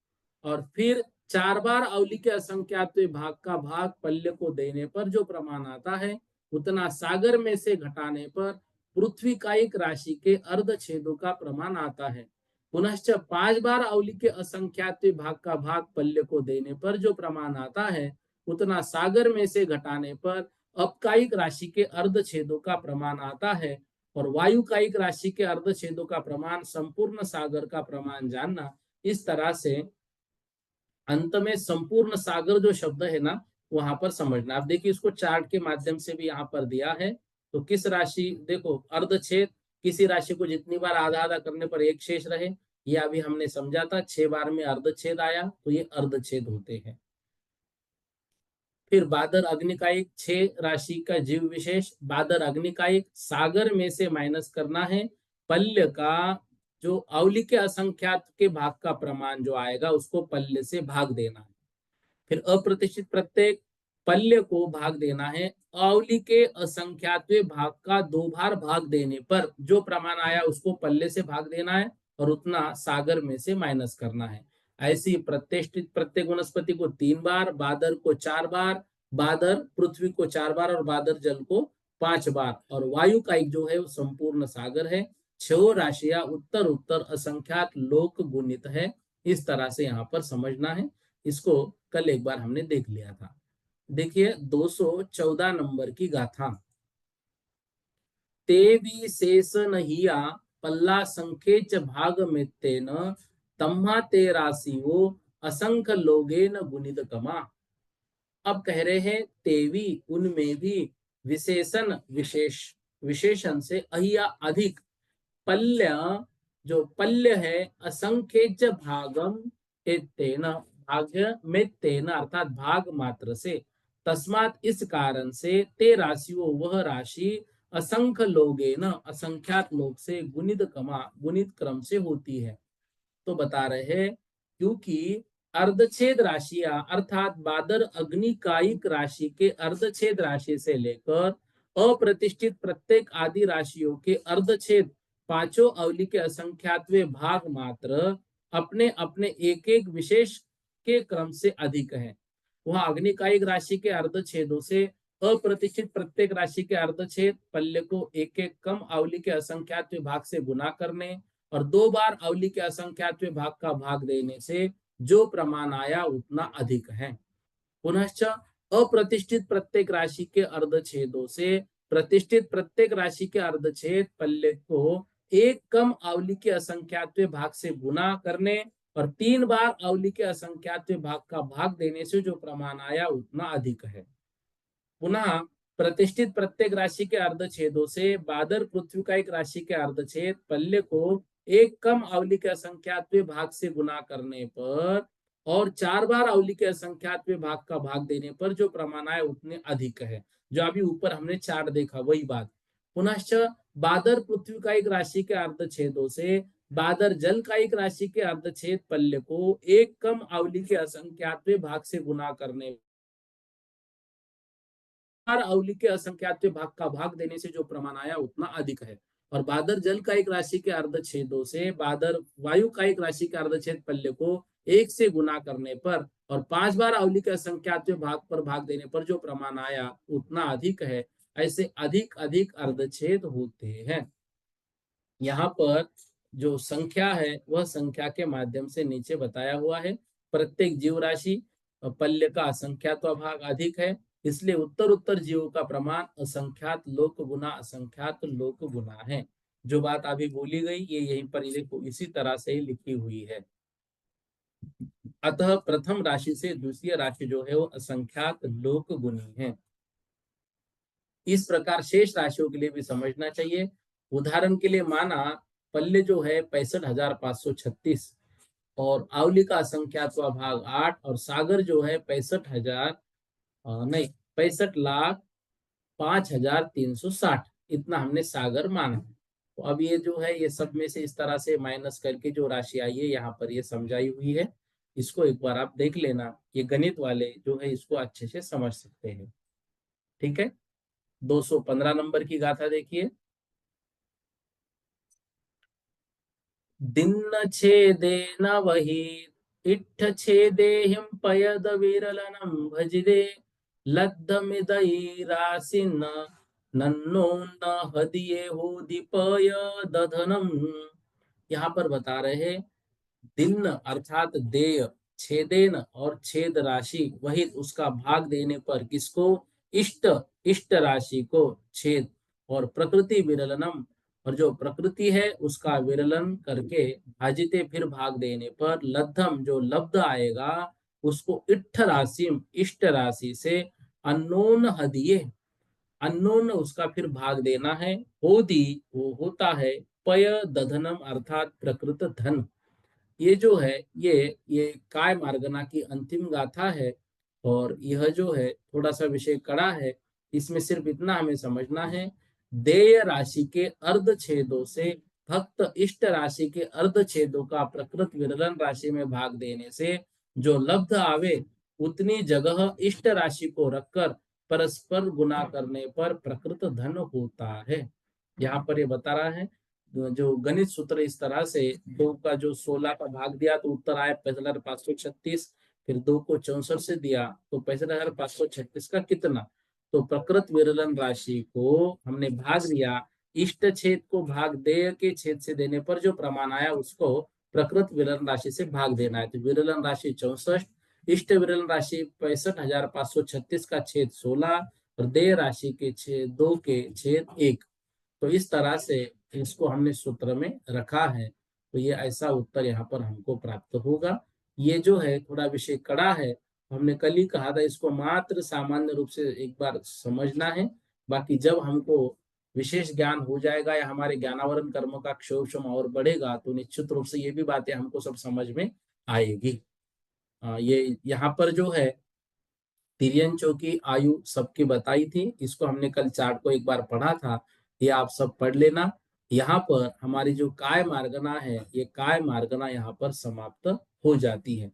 और फिर 4 बार अवली के असंख्यात भाग का भाग पल्ले को देने पर जो प्रमाण आता है, उतना सागर में से घटाने पर पृथ्वी कायिक राशि के अर्धछेदों का प्रमाण आता है। पुनश्च 5 बार अवली के असंख्यात भाग का भाग पल्ले को देने पर जो प्रमाण आता है, उतना सागर में से घटाने पर अपकायिक राशि के अर्धछेदों का प्रमाण आता है। और वायु कायिक राशि के अर्धछेदों का प्रमाण संपूर्ण सागर का प्रमाण जानना। इस तरह से अंत में संपूर्ण सागर जो शब्द है ना, वहां पर समझना। आप देखिए इसको चार्ट के माध्यम से भी यहाँ पर दिया है। तो किस राशि, देखो अर्धछेद, किसी राशि को जितनी बार आधा आधा करने पर एक शेष रहे, ये अभी हमने समझा था। 6 बार में अर्धछेद आया, तो ये अर्धछेद होते हैं। फिर बादर, अग्निकायिक, 6 राशि का जीव विशेष। बादर, अग्निकायिक, सागर में से माइनस करना है, पल्य का जो अवली के असंख्यात के भाग का प्रमाण जो आएगा, उसको पल्य से भाग देना है। फिर अप्रतिष्ठित प्रत्येक, पल्य को भाग देना है, अवली के असंख्यातवें भाग का 2 बार भाग देने पर जो प्रमाण आया, उसको पल्ले से भाग देना है और उतना सागर में से माइनस करना है। ऐसी प्रतिष्ठित प्रत्येक वनस्पति को 3 बार, बादर को 4 बार, बादर पृथ्वी को 4 बार और बादर जल को 5 बार। और वायु का एक जो है वो संपूर्ण सागर है। 6 राशियां उत्तर उत्तर असंख्यात लोक गुणित है। इस तरह से यहाँ पर समझना है। इसको कल एक बार हमने देख लिया था। देखिए 214 नंबर की गाथा। ते विशेष नहिया पल्ला संखेच भाग में तेन, तम्हा ते राशियो असंख्य लोगेन गुणित कमा। अब कह रहे हैं तेवी, उनमें भी, विशेषण, विशेषण से अहिया अधिक, पल्य, जो पल्य है, असंख्य भागम तेन, भाग्य में तेन अर्थात भाग मात्र से, तस्मात इस कारण से, ते राशियों वह राशि, असंख्य लोगे न असंख्यात लोग से, गुणित कमा गुणित क्रम से होती है। तो बता रहे हैं क्योंकि अर्धछेद राशियां अर्थात बादर, अग्निकायिक राशि के अर्धछेद राशि से लेकर अप्रतिष्ठित प्रत्येक आदि राशियों के अर्धछेद पांचों अवली के असंख्यातवें भाग मात्र अपने अपने एक एक विशेष के क्रम से अधिक है। वह अग्निकायिक राशि के अर्धछेदों से अप्रतिष्ठित प्रत्येक राशि के अर्धछेद पल्ले को एक एक कम अवली के असंख्यात भाग से गुना करने और 2 बार अवली के असंख्यात भाग का भाग देने से जो प्रमाण आया, उतना अधिक है। पुनश्च अप्रतिष्ठित प्रत्येक राशि के अर्धछेदों से प्रतिष्ठित प्रत्येक राशि के अर्धछेद पल्ले को एक कम अवली के असंख्यात भाग से गुना करने और 3 बार अवली के असंख्यात भाग का भाग देने से जो प्रमाण आया, उतना अधिक है। पुनः प्रतिष्ठित प्रत्येक राशि के अर्धछेदों से बादर, पृथ्वी का एक राशि के अर्धछेद पल्ले को एक कम अवली के असंख्यात भाग से गुना करने पर और 4 बार अवली के असंख्यात भाग का भाग देने पर जो प्रमाण आए, उतने अधिक है। जो अभी ऊपर हमने चार्ट देखा, वही बात। पुनश्च बादर, पृथ्वी का एक राशि के अर्धछेदों से बादर, जल का एक राशि के अर्धछेद पल्ले को एक कम अवली के असंख्यात भाग से गुना करने अवली के असंख्यात भाग का भाग देने से जो प्रमाण आया, उतना अधिक है। और बादर, जल का एक राशि के अर्धछेदों से बादर, वायु का एक राशि के अर्धछेद पल्ले को एक से गुना करने पर और 5 बार अवली के असंख्यात भाग पर भाग देने पर जो प्रमाण आया, उतना अधिक है। ऐसे अधिक अधिक अर्धछेद होते हैं। यहाँ पर जो संख्या है वह संख्या के माध्यम से नीचे बताया हुआ है। प्रत्येक जीव राशि पल्य का असंख्यात भाग अधिक है, इसलिए उत्तर उत्तर जीवों का प्रमाण असंख्यात लोक गुना असंख्यात लोक गुना है। जो बात अभी बोली गई ये यहीं पर देखो इसी तरह से ही लिखी हुई है। अतः प्रथम राशि से द्वितीय राशि जो है वो असंख्यात लोक गुनी है। इस प्रकार शेष राशियों के लिए भी समझना चाहिए। उदाहरण के लिए माना पल्ले जो है 65,536 और आवली का असंख्यात्वा भाग 8 और सागर जो है 65,000 नहीं 65,05,360 इतना हमने सागर माना। तो अब ये जो है ये सब में से इस तरह से माइनस करके जो राशि आई है यहाँ पर ये समझाई हुई है। इसको एक बार आप देख लेना, ये गणित वाले जो है इसको अच्छे से समझ सकते हैं। ठीक है, 215 नंबर की गाथा देखिए। दिन्न छेदेन वही इट्ठ छेदेहिं पयद विरलनं भजिदे लब्धमिदैरासिन्न नन्नो न हदिये होदिपय दधनम। यहाँ पर बता रहे हैं दिन्न अर्थात देय, छेदेन और छेद राशि वही उसका भाग देने पर किसको, इष्ट इष्ट राशि को छेद, और प्रकृति विरलनम और जो प्रकृति है उसका विरलन करके भाजिते फिर भाग देने पर लब्धम जो लब्ध आएगा उसको इट्ठ राशि इष्ट राशि से अनोन हदिये अनोन उसका फिर भाग देना है। होदी वो होता है, पय दधनम अर्थात प्रकृत धन। ये जो है ये काय मार्गना की अंतिम गाथा है और यह जो है थोड़ा सा विषय कड़ा है। इसमें सिर्फ इतना हमें समझना है, देय राशि के अर्ध छेदों से भक्त इष्ट राशि के अर्ध छेदों का प्रकृत विरलन राशि में भाग देने से जो लब्ध आवे उतनी जगह इष्ट राशि को रखकर परस्पर गुना करने पर प्रकृत धन होता है। यहाँ पर ये बता रहा है जो गणित सूत्र इस तरह से 2 का जो 16 का भाग दिया तो उत्तर आया 65,536, फिर 2 को 64 से दिया तो 65,536 का कितना, तो प्रकृत विरलन राशि को हमने भाग दिया, इष्ट छेद को भाग देय के छेद से देने पर जो प्रमाण आया उसको प्रकृत विरलन राशि से भाग देना है। तो विरलन राशि 64, इष्ट विरलन राशि 65,536 का छेद 16 और देय राशि के छेद 2 के छेद 1। तो इस तरह से इसको हमने सूत्र में रखा है, तो ये ऐसा उत्तर यहाँ पर हमको प्राप्त होगा। ये जो है थोड़ा विषय कड़ा है, हमने कल ही कहा था इसको मात्र सामान्य रूप से एक बार समझना है, बाकी जब हमको विशेष ज्ञान हो जाएगा या हमारे ज्ञानावरण कर्म का क्षोभ और बढ़ेगा तो निश्चित रूप से ये भी बातें हमको सब समझ में आएगी। ये यहाँ पर जो है तिर्यंचों की आयु सबकी बताई थी, इसको हमने कल चार्ट को एक बार पढ़ा था, ये आप सब पढ़ लेना। यहाँ पर हमारी जो काय मार्गना है ये काय मार्गना यहाँ पर समाप्त हो जाती है।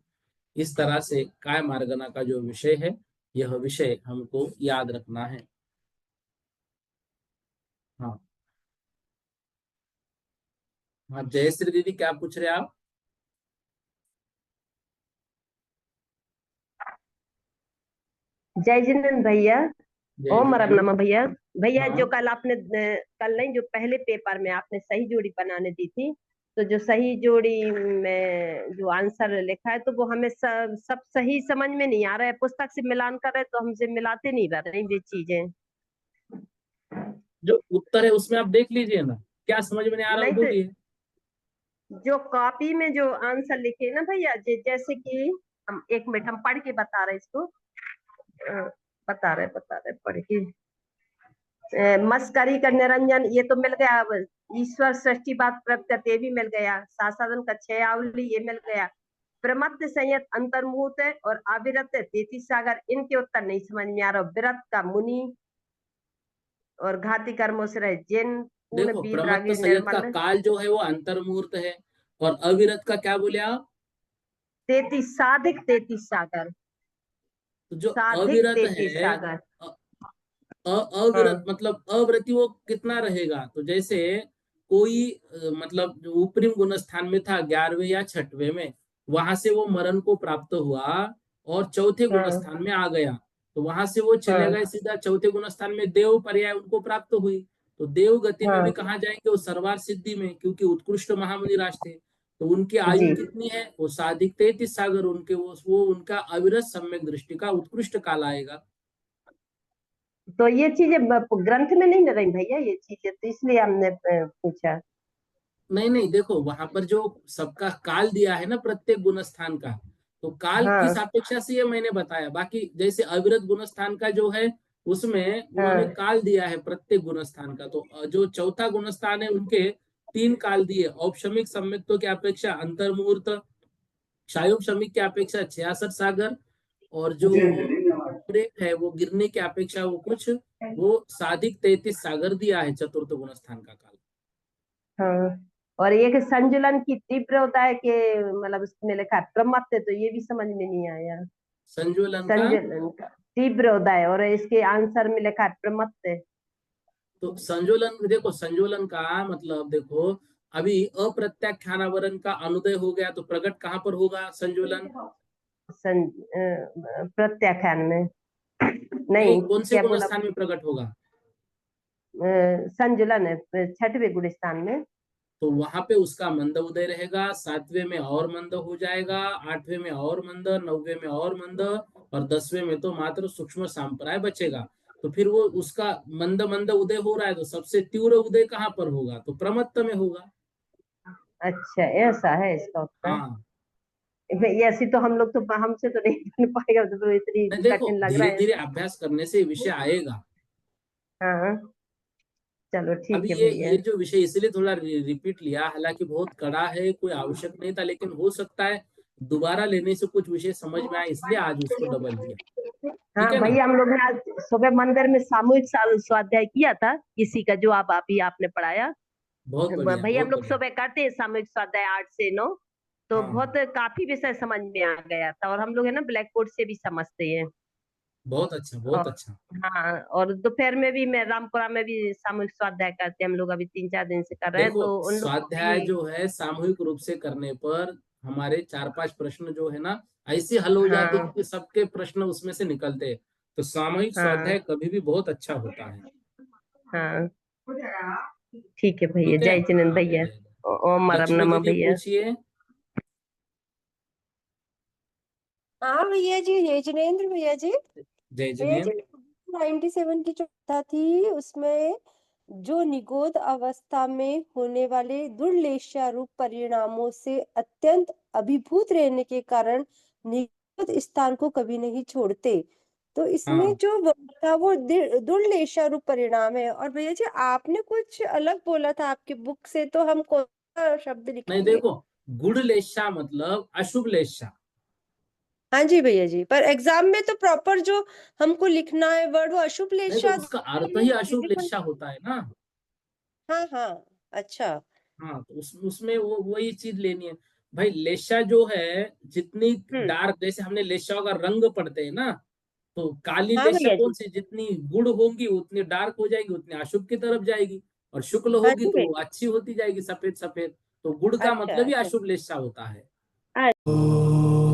इस तरह से काय मार्गना का जो विषय है यह विषय हमको याद रखना है। हाँ हाँ, जयश्री दीदी क्या पूछ रहे आप? जय जिनेन्द्र भैया। जय ओम जिनेन्द्र। नमः भैया। भैया हाँ जो कल आपने कल नहीं जो पहले पेपर में आपने सही जोड़ी बनाने दी थी, तो जो सही जोड़ी में जो आंसर लिखा है तो वो हमें सब सही समझ में नहीं आ रहा है। पुस्तक से मिलान कर रहे तो हमसे मिलाते नहीं रह रही ये चीजें। जो उत्तर है उसमें आप देख लीजिए ना, क्या समझ में नहीं आ रहा वो नहीं तो बोलिए। जो कॉपी में जो आंसर लिखे ना भैया, जैसे कि हम एक मिनट हम पढ़ के बता रहे इसको। बता रहे पढ़ के। मस्करी का निरंजन ये तो मिल गया। अब ईश्वर सृष्टि बात प्रकृति भी मिल गया। साधन का छह आवली ये मिल गया। प्रमत्त संयत अंतर्मुहूर्त और अविरत तेती सागर, इनके उत्तर नहीं समझ में आ रहा। विरत का मुनि और घाती कर्मों से रहे जिन पूर्ण देखो वीत प्रमत्त रागी संयत का निर्मल। काल जो है वो अंतर्मुहूर्त है, और अविरत का क्या बोले आप? तेती साधिक तेती सागर। तो जो साधिक अविरत तेती है सागर। अविरत हाँ मतलब अव्रति वो कितना रहेगा, तो जैसे कोई मतलब जो ऊपरी गुण स्थान में था 11वें या 6वें में, वहां से वो मरण को प्राप्त हुआ और चौथे गुण हाँ स्थान में आ गया, तो वहां से वो चले हाँ गए सीधा चौथे गुण स्थान में, देव पर्याय उनको प्राप्त हुई। तो देव गति में भी हाँ कहाँ जाएंगे? वो सर्वार सिद्धि में, क्योंकि उत्कृष्ट महामुनि राज थे। तो उनकी आयु जी। कितनी है? वो साधिक 33 सागर, उनके वो उनका अविरत सम्यक दृष्टि का उत्कृष्ट काल आएगा। तो ये चीजें ग्रंथ में नहीं न रही भैया, ये चीजें, तो इसलिए हमने पूछा। नहीं नहीं, देखो वहां पर जो सबका काल दिया है ना प्रत्येक गुणस्थान का, तो काल किस हाँ अपेक्षा से ये मैंने बताया। बाकी जैसे अविरत गुणस्थान का जो है, उसमें उन्होंने हाँ काल दिया है प्रत्येक गुणस्थान का। तो जो चौथा गुणस्थान है उनके 3 काल दिए, औपशमिक सम्यक्तों की अपेक्षा अंतर मुहूर्त, क्षायोग शमिक की अपेक्षा 66 सागर, और जो ब्रेक है वो गिरने की अपेक्षा वो कुछ, वो साधिक 33 सागर दिया है चतुर्थ गुणस्थान का काल। हाँ। और ये कि संजुलन की तीव्र होता है कि, मतलब उसमें लिखा है प्रमत्त, तो ये भी समझ में नहीं आया। संज्वलन का, संजुलन का तीव्र होता है, और इसके आंसर में लिखा है प्रमत्त। तो संजोलन देखो, संजोलन का मतलब देखो, अभी अप्रत्याख्यानावरण का अनुदय हो गया तो प्रकट कहाँ पर होगा संजोलन? प्रत्याख्यान में। नहीं, नहीं, कौन से क्या गुण बोला? स्थान में प्रकट होगा? संजुलन है छठवें गुण स्थान में। तो वहां पे उसका मंद उदय रहेगा, 7वें में और मंद हो जाएगा, 8वें में और मंद, 9वें में और मंद, और 10वें में तो मात्र सूक्ष्म सांप्राय बचेगा। तो फिर वो उसका मंद मंद उदय हो रहा है, तो सबसे तीव्र उदय कहाँ पर होगा? तो प्रमत्त में होगा। अच्छा, ऐसा है इसका उत्तर। हाँ। ऐसी तो हम लोग तो, हमसे तो नहीं बन पाएगा, तो इतनी नहीं, देखो कठिन लग रहा धीरे है धीरे ऐसे। अभ्यास करने से विषय आएगा। हाँ, चलो अभी ठीक है ये भैया। जो विषय इसलिए थोड़ा रिपीट लिया, हालांकि बहुत कड़ा है, कोई आवश्यक नहीं था, लेकिन हो सकता है दोबारा लेने से कुछ विषय समझ में आए, इसलिए आज उसको डबल लिया। ठीक हाँ है ना? भैया, हम लोग ने आज सुबह मंदिर में सामूहिक स्वाध्याय किया था, किसी का जो आप ही आपने पढ़ाया। बहुत बढ़िया, भैया हम बहुत लोग बढ़िया। सुबह करते हैं सामूहिक स्वाध्याय 8 से 9, तो हाँ बहुत हाँ, काफी विषय समझ में आ गया था, और हम लोग है ना ब्लैक बोर्ड से भी समझते हैं। बहुत अच्छा, बहुत और अच्छा। हाँ, और दोपहर में भी मैं रामपुरा में भी सामूहिक स्वाध्याय करते हैं हम लोग, अभी 3-4 दिन से कर रहे हैं, देखो तो उन लोगों को स्वाध्याय भी। जो है सामूहिक रूप से करने पर हमारे 4-5 प्रश्न जो है ना, ऐसे हल हो जाते हाँ कि सबके प्रश्न उसमें से निकलते हैं। तो सामूहिक हाँ स्वाध्याय कभी भी बहुत अच्छा होता है। हाँ, ठीक है भैया, ठीक है। जय जिनेन्द्र हाँ, भैया। जय जय। ओम राम लक्ष्मी नमः दीदी भैया। पूछिए। हाँ भैया जी, जय जिनेन्द्र भैया जी। जय भैया जी, जिनेन्द्र। 97 की जो कथा थी उसमें जो निगोद अवस्था में होने वाले दुर्लेशारूप परिणामों से अत्यंत अभिभूत रहने के कारण निगोद स्थान को कभी नहीं छोड़ते, तो इसमें हाँ, जो वर्ड था वो दुर्लेशारूप परिणाम है। और भैया जी आपने कुछ अलग बोला था आपकी बुक से, तो हम कौन सा शब्द नहीं लिखेंगे? देखो, गुड़ लेशा मतलब अशुभ लेशा। हाँ जी भैया जी, पर एग्जाम में तो प्रॉपर जो हमको लिखना है वर्ड, वो अशुभ नहीं, तो लेशा उसका अर्थ में ही अशुभ फिजिकल। लेशा होता है ना। हाँ हाँ, अच्छा। हाँ, तो उसमें वो वही चीज लेनी है। भाई लेशा जो है, जितनी हम्म। डार्क, जैसे हमने लेशाओं का रंग पढ़ते हैं ना, तो काली हाँ लेशा भैया कौन जी। सी, जितनी गुड़ होंगी उतनी डार्क हो जाएगी, उतनी अशुभ की तरफ जाएगी। और शुक्ल हाँ होगी जी तो भैया वो जी। अच्छी होती जाएगी, सफेद सफेद। तो गुड़ का अच्छा मतलब ही अच्छा। अशुभ लेशा होता है। अच्छा।